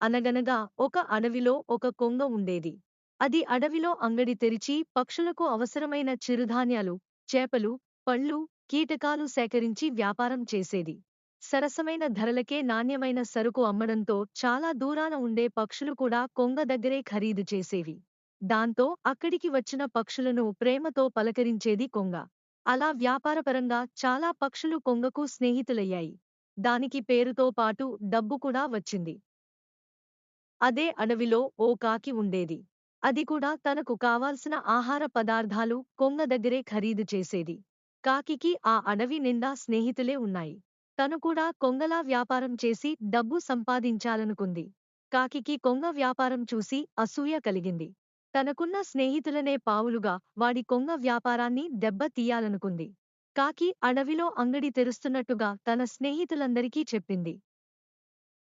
అనగనగా ఒక అడవిలో ఒక కొంగ ఉండేది. అది అడవిలో అంగడి తెరిచి పక్షులకు అవసరమైన చిరుధాన్యాలు, చేపలు, పళ్ళు, కీటకాలు సేకరించి వ్యాపారం చేసేది. సరసమైన ధరలకే నాణ్యమైన సరుకు అమ్మడంతో చాలా దూరాన ఉండే పక్షులు కూడా కొంగ దగ్గరే ఖరీదు చేసేవి. దాంతో అక్కడికి వచ్చిన పక్షులను ప్రేమతో పలకరించేది కొంగ. అలా వ్యాపారపరంగా చాలా పక్షులు కొంగకు స్నేహితులయ్యాయి. దానికి పేరుతో పాటు డబ్బు కూడా వచ్చింది. అదే అడవిలో ఓ కాకి ఉండేది. అది కూడా తనకు కావాల్సిన ఆహార పదార్థాలు కొంగ దగ్గరే ఖరీదు చేసేది. కాకికి ఆ అడవి నిండా స్నేహితులే ఉన్నాయి. తను కూడా కొంగలా వ్యాపారం చేసి డబ్బు సంపాదించాలనుకుంది. కాకికి కొంగ వ్యాపారం చూసి అసూయ కలిగింది. తనకున్న స్నేహితులనే పావులుగా వాడి కొంగ వ్యాపారాన్ని దెబ్బ తీయాలనుకుంది. కాకి అడవిలో అంగడి తెరుస్తున్నట్టుగా తన స్నేహితులందరికీ చెప్పింది.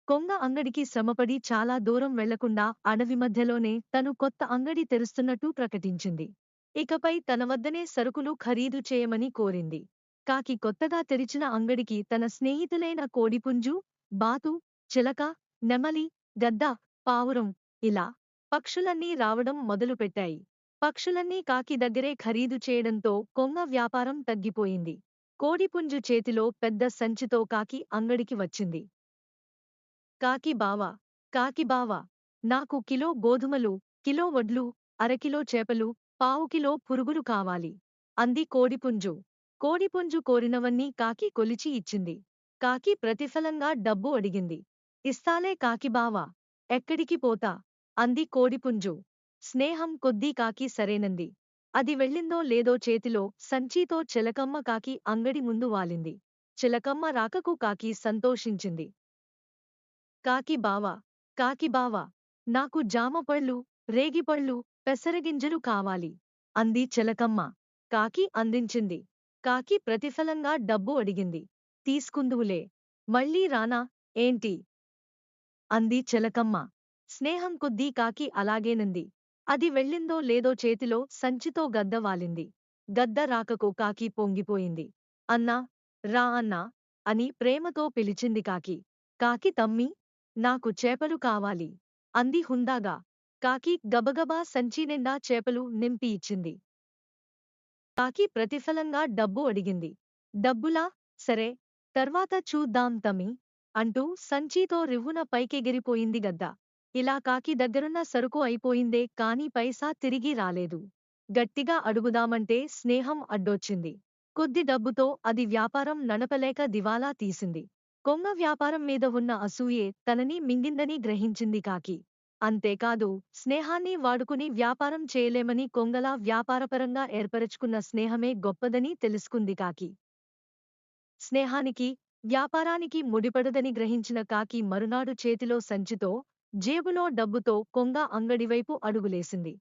కొంగ అంగడికి శ్రమపడి చాలా దూరం వెళ్లకుండా అడవి మధ్యలోనే తను కొత్త అంగడి తెరుస్తున్నట్టు ప్రకటించింది. ఇకపై తన వద్దనే సరుకులు ఖరీదు చేయమని కోరింది. కాకి కొత్తగా తెరిచిన అంగడికి తన స్నేహితులైన కోడిపుంజు, బాతు, చిలక, నెమలి, గద్ద, పావురం ఇలా పక్షులన్నీ రావడం మొదలుపెట్టాయి. పక్షులన్నీ కాకి దగ్గరే ఖరీదు చేయడంతో కొంగ వ్యాపారం తగ్గిపోయింది. కోడిపుంజు చేతిలో పెద్ద సంచితో కాకి అంగడికి వచ్చింది. కాకి బావా, కాకి బావా, నాకు కిలో గోధుమలు, కిలో వడ్లు, అరకిలో చేపలు, పావుకిలో పురుగులు కావాలి అంది కోడిపుంజు. కోడిపుంజు కోరినవన్నీ కాకి కొలిచి ఇచ్చింది. కాకి ప్రతిఫలంగా డబ్బు అడిగింది. ఇస్తాలే కాకి బావా, ఎక్కడికి పోతా అంది కోడిపుంజు. స్నేహం కొద్దీ కాకి సరేనంది. అది వెళ్ళిందో లేదో చేతిలో సంచీతో చిలకమ్మ కాకి అంగడి ముందు వాలింది. చిలకమ్మ రాకకు కాకి సంతోషించింది. కాకి బావా, కాకి బావా, నాకు జామపళ్ళు, రేగిపళ్ళు, పెసరగింజలు కావాలి అంది చిలకమ్మ. కాకి అందించింది. కాకి ప్రతిఫలంగా డబ్బు అడిగింది. తీసుకుందువులే, మళ్ళీ రానా ఏంటి అంది చిలకమ్మ. స్నేహం కొద్దీ కాకి అలాగేనంది. అది వెళ్ళిందో లేదో చేతిలో సంచితో గద్ద వాలింది. గద్ద రాకకు కాకి పొంగిపోయింది. అన్నా, రా అన్నా అని ప్రేమతో పిలిచింది కాకి. కాకి తమ్మీ, నాకు చేపలు కావాలి అంది హుందాగా. కాకి గబగబా సంచి నిండా చేపలు నింపి ఇచ్చింది. కాకి ప్రతిఫలంగా డబ్బు అడిగింది. డబ్బులా, సరే, తర్వాత చూద్దాం తమ్మీ అంటూ సంచీతో రివ్వున పైకెగిరిపోయింది గద్ద. ఇలా కాకి దగ్గరున్న సరుకు అయిపోయిందే కాని పైసా తిరిగి రాలేదు. గట్టిగా అడుగుదామంటే స్నేహం అడ్డొచ్చింది. కొద్ది డబ్బుతో అది వ్యాపారం నడపలేక దివాలా తీసింది. కొంగ వ్యాపారం మీద ఉన్న అసూయే తనని మింగిందని గ్రహించింది కాకి. అంతేకాదు, స్నేహాన్ని వాడుకుని వ్యాపారం చేయలేమని కొంగలా వ్యాపారపరంగా ఏర్పరచుకున్న స్నేహమే గొప్పదని తెలుసుకుంది కాకి. స్నేహానికి, వ్యాపారానికి ముడిపడదని గ్రహించిన కాకి మరునాడు చేతిలో సంచితో, జేబులో డబ్బుతో కొంగ అంగడివైపు అడుగులేసింది.